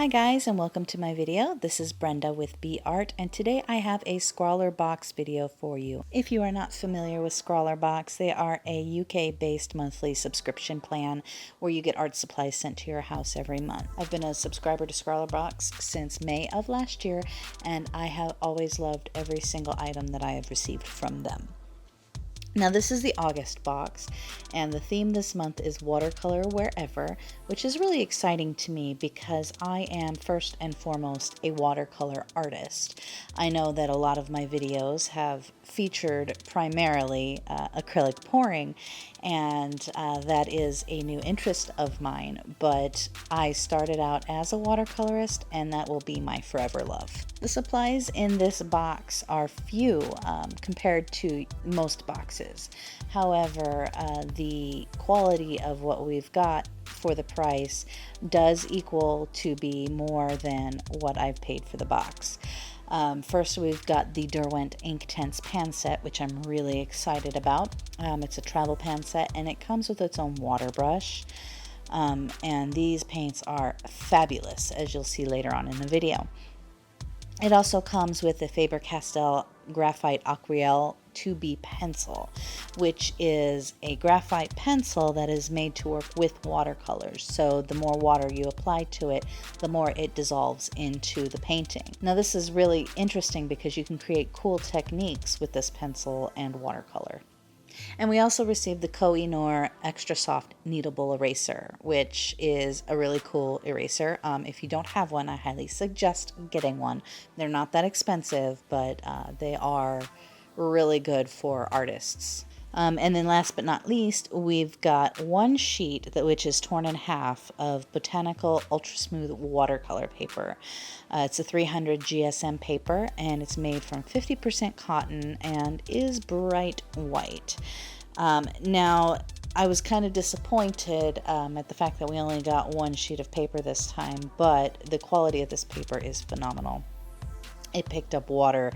Hi guys, and welcome to my video. This is Brenda with Art, and today I have a Scrawlrbox video for you. If you are not familiar with Scrawlrbox, they are a UK-based monthly subscription plan where you get art supplies sent to your house every month. I've been a subscriber to Scrawlrbox since May of last year, and I have always loved every single item that I have received from them. Now this is the August box, and the theme this month is Watercolor Wherever, which is really exciting to me because I am first and foremost a watercolor artist. I know that a lot of my videos have featured primarily acrylic pouring, and that is a new interest of mine, but I started out as a watercolorist, and that will be my forever love. The supplies in this box are few compared to most boxes. However, the quality of what we've got for the price does equal to be more than what I've paid for the box. First, we've got the Derwent Inktense Pan Set, which I'm really excited about. It's a travel pan set, and it comes with its own water brush. And these paints are fabulous, as you'll see later on in the video. It also comes with a Faber-Castell Graphite Aquarelle 2B pencil, which is a graphite pencil that is made to work with watercolors. So the more water you apply to it, the more it dissolves into the painting. Now this is really interesting because you can create cool techniques with this pencil and watercolor. And we also received the Koh-I-Noor Extra Soft Kneadable Eraser, which is a really cool eraser. If you don't have one, I highly suggest getting one. They're not that expensive, but they are really good for artists. And then last but not least, we've got one sheet which is torn in half of Botanical Ultra Smooth watercolor paper. It's a 300 GSM paper, and it's made from 50% cotton and is bright white. Now, I was kind of disappointed at the fact that we only got one sheet of paper this time, but the quality of this paper is phenomenal. It picked up water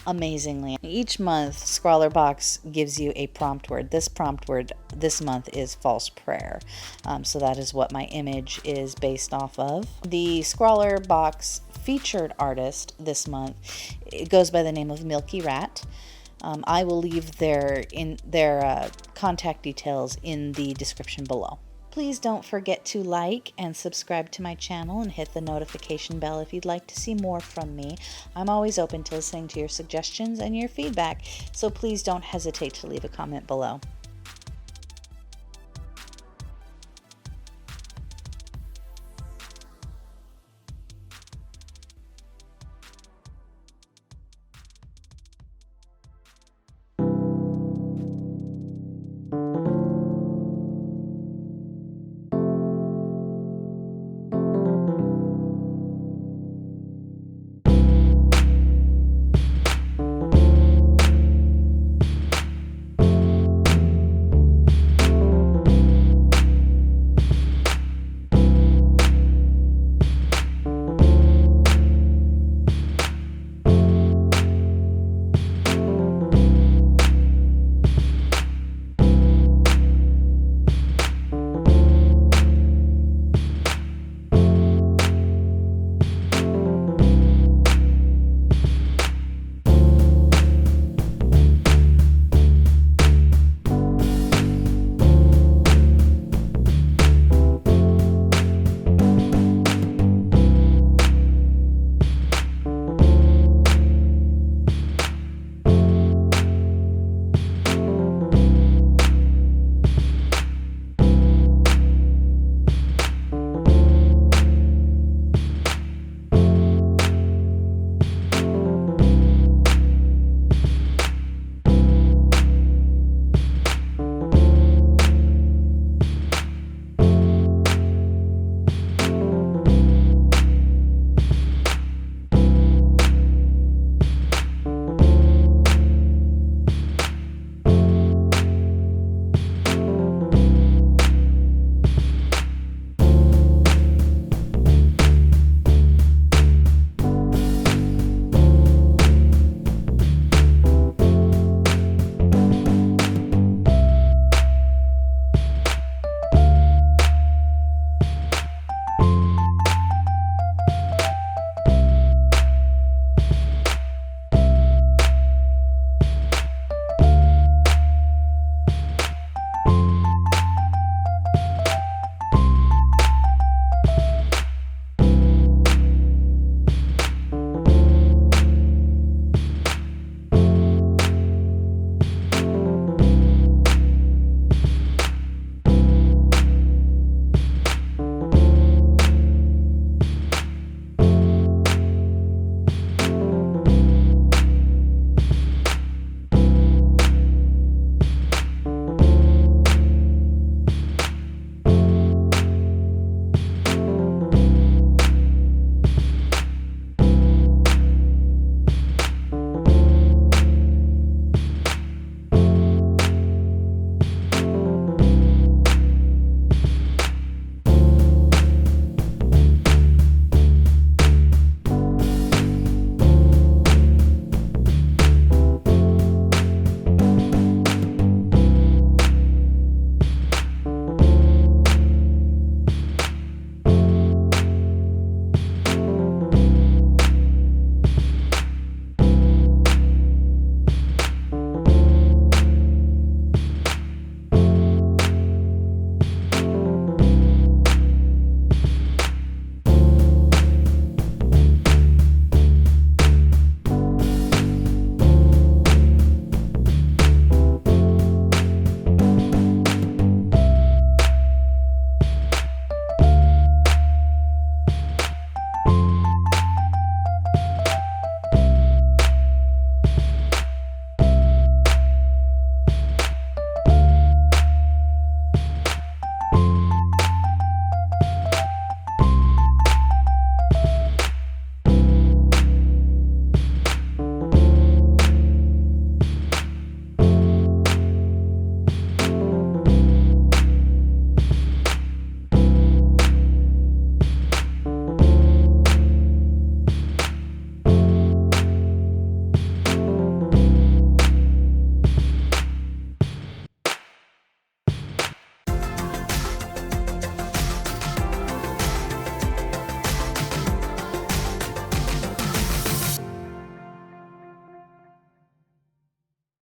amazingly. Each month, Scrawlrbox gives you a prompt word. This prompt word this month is false prayer. So that is what my image is based off of. The Scrawlrbox featured artist this month, it goes by the name of Milkyrat. I will leave their contact details in the description below. Please don't forget to like and subscribe to my channel and hit the notification bell if you'd like to see more from me. I'm always open to listening to your suggestions and your feedback, so please don't hesitate to leave a comment below.